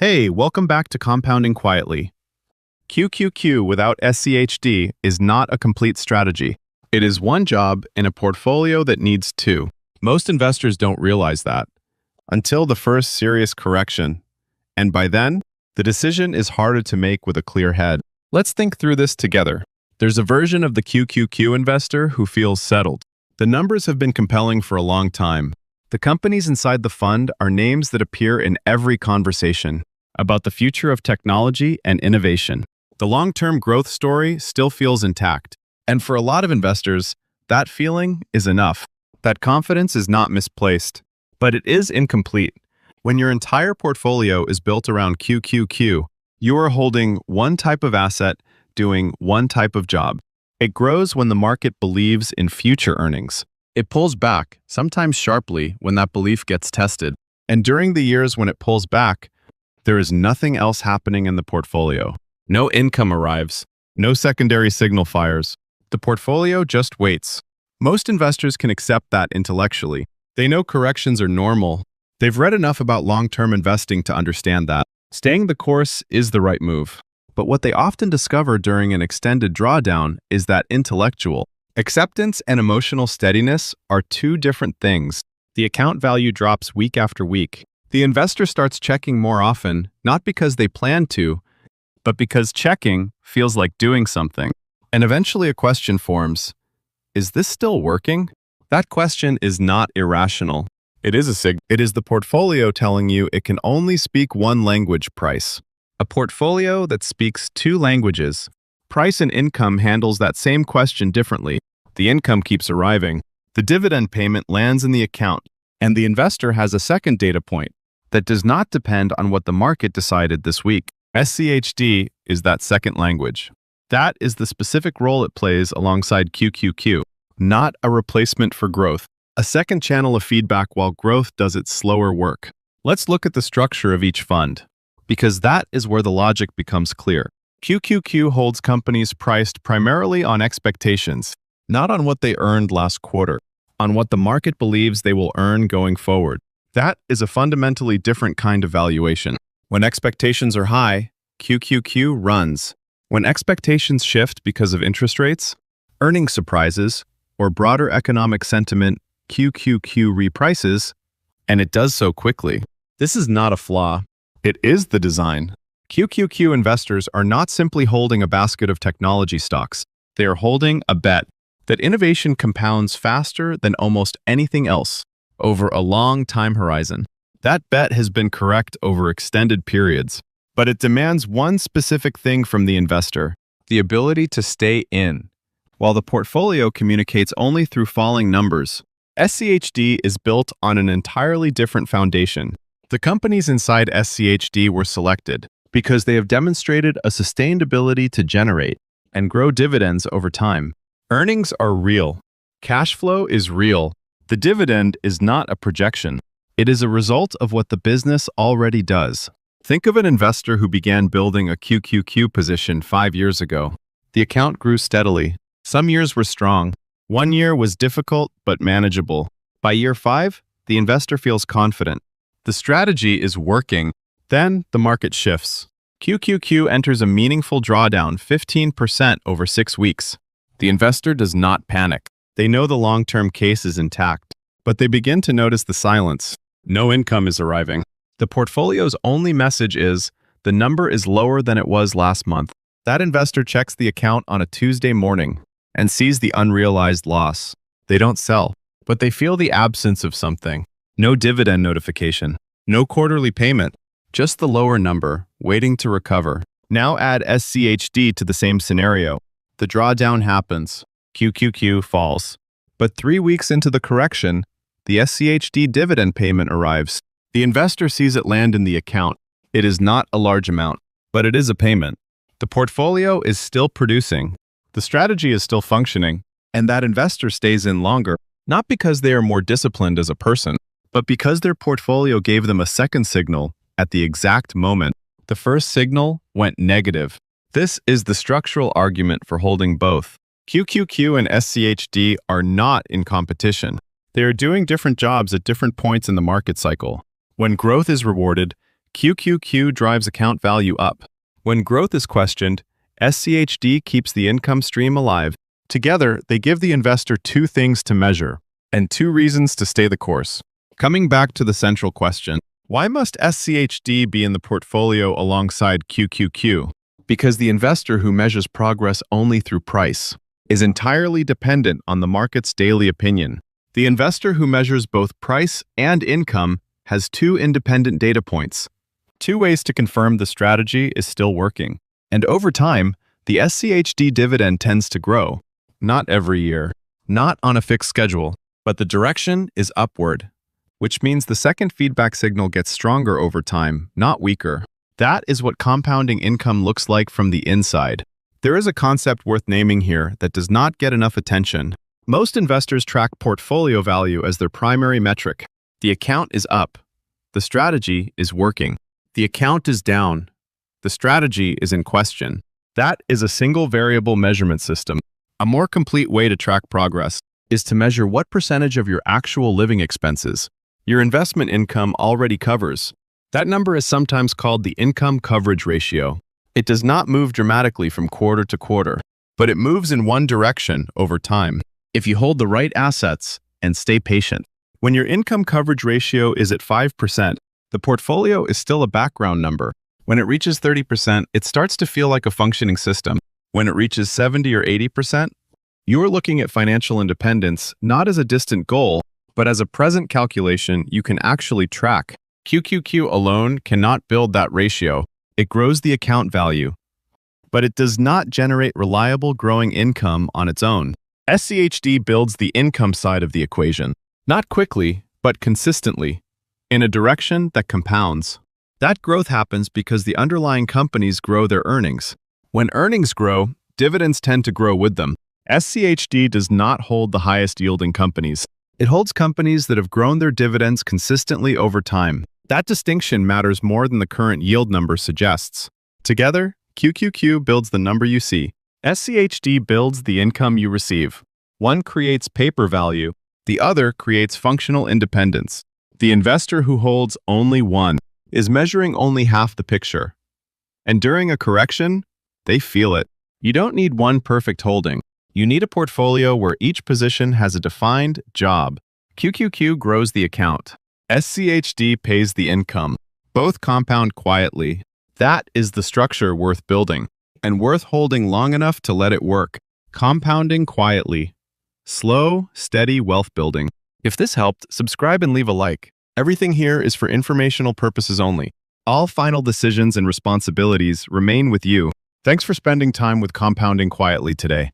Hey, welcome back to Compounding Quietly. QQQ without SCHD is not a complete strategy. It is one job in a portfolio that needs two. Most investors don't realize that until the first serious correction. And by then, the decision is harder to make with a clear head. Let's think through this together. There's a version of the QQQ investor who feels settled. The numbers have been compelling for a long time. The companies inside the fund are names that appear in every conversation about the future of technology and innovation. The long-term growth story still feels intact. And for a lot of investors, that feeling is enough. That confidence is not misplaced, but it is incomplete. When your entire portfolio is built around QQQ, you are holding one type of asset doing one type of job. It grows when the market believes in future earnings. It pulls back, sometimes sharply, when that belief gets tested. And during the years when it pulls back, there is nothing else happening in the portfolio. No income arrives. No secondary signal fires. The portfolio just waits. Most investors can accept that intellectually. They know corrections are normal. They've read enough about long-term investing to understand that. Staying the course is the right move. But what they often discover during an extended drawdown is that intellectual acceptance and emotional steadiness are two different things. The account value drops week after week. The investor starts checking more often, not because they plan to, but because checking feels like doing something. And eventually a question forms, is this still working? That question is not irrational. It is a signal. It is the portfolio telling you it can only speak one language: price. A portfolio that speaks two languages. Price and income handles that same question differently. The income keeps arriving. The dividend payment lands in the account, and the investor has a second data point that does not depend on what the market decided this week. SCHD is that second language. That is the specific role it plays alongside QQQ, not a replacement for growth. A second channel of feedback while growth does its slower work. Let's look at the structure of each fund, because that is where the logic becomes clear. QQQ holds companies priced primarily on expectations, not on what they earned last quarter, on what the market believes they will earn going forward. That is a fundamentally different kind of valuation. When expectations are high, QQQ runs. When expectations shift because of interest rates, earnings surprises, or broader economic sentiment, QQQ reprices, and it does so quickly. This is not a flaw. It is the design. QQQ investors are not simply holding a basket of technology stocks. They are holding a bet that innovation compounds faster than almost anything else over a long time horizon. That bet has been correct over extended periods, but it demands one specific thing from the investor: the ability to stay in. While the portfolio communicates only through falling numbers, SCHD is built on an entirely different foundation. The companies inside SCHD were selected because they have demonstrated a sustained ability to generate and grow dividends over time. Earnings are real. Cash flow is real. The dividend is not a projection. It is a result of what the business already does. Think of an investor who began building a QQQ position 5 years ago. The account grew steadily. Some years were strong. One year was difficult but manageable. By year 5, the investor feels confident. The strategy is working. Then the market shifts. QQQ enters a meaningful drawdown, 15% over 6 weeks. The investor does not panic. They know the long-term case is intact, but they begin to notice the silence. No income is arriving. The portfolio's only message is, the number is lower than it was last month. That investor checks the account on a Tuesday morning and sees the unrealized loss. They don't sell, but they feel the absence of something. No dividend notification. No quarterly payment. Just the lower number, waiting to recover. Now add SCHD to the same scenario. The drawdown happens. QQQ falls. But 3 weeks into the correction, the SCHD dividend payment arrives. The investor sees it land in the account. It is not a large amount, but it is a payment. The portfolio is still producing. The strategy is still functioning, and that investor stays in longer, not because they are more disciplined as a person, but because their portfolio gave them a second signal at the exact moment. The first signal went negative. This is the structural argument for holding both. QQQ and SCHD are not in competition. They are doing different jobs at different points in the market cycle. When growth is rewarded, QQQ drives account value up. When growth is questioned, SCHD keeps the income stream alive. Together, they give the investor two things to measure and two reasons to stay the course. Coming back to the central question, why must SCHD be in the portfolio alongside QQQ? Because the investor who measures progress only through price is entirely dependent on the market's daily opinion. The investor who measures both price and income has two independent data points, two ways to confirm the strategy is still working. And over time, the SCHD dividend tends to grow. Not every year, not on a fixed schedule, but the direction is upward, which means the second feedback signal gets stronger over time, not weaker. That is what compounding income looks like from the inside. There is a concept worth naming here that does not get enough attention. Most investors track portfolio value as their primary metric. The account is up. The strategy is working. The account is down. The strategy is in question. That is a single variable measurement system. A more complete way to track progress is to measure what percentage of your actual living expenses your investment income already covers. That number is sometimes called the income coverage ratio. It does not move dramatically from quarter to quarter, but it moves in one direction over time. If you hold the right assets and stay patient. When your income coverage ratio is at 5%, the portfolio is still a background number. When it reaches 30%, it starts to feel like a functioning system. When it reaches 70 or 80%, you're looking at financial independence not as a distant goal, but as a present calculation you can actually track. QQQ alone cannot build that ratio. It grows the account value, but it does not generate reliable growing income on its own. SCHD builds the income side of the equation, not quickly, but consistently, in a direction that compounds. That growth happens because the underlying companies grow their earnings. When earnings grow, dividends tend to grow with them. SCHD does not hold the highest yielding companies. It holds companies that have grown their dividends consistently over time. That distinction matters more than the current yield number suggests. Together, QQQ builds the number you see. SCHD builds the income you receive. One creates paper value. The other creates functional independence. The investor who holds only one is measuring only half the picture. And during a correction, they feel it. You don't need one perfect holding. You need a portfolio where each position has a defined job. QQQ grows the account. SCHD pays the income. Both compound quietly. That is the structure worth building, and worth holding long enough to let it work. Compounding quietly. Slow, steady wealth building. If this helped, subscribe and leave a like. Everything here is for informational purposes only. All final decisions and responsibilities remain with you. Thanks for spending time with Compounding Quietly today.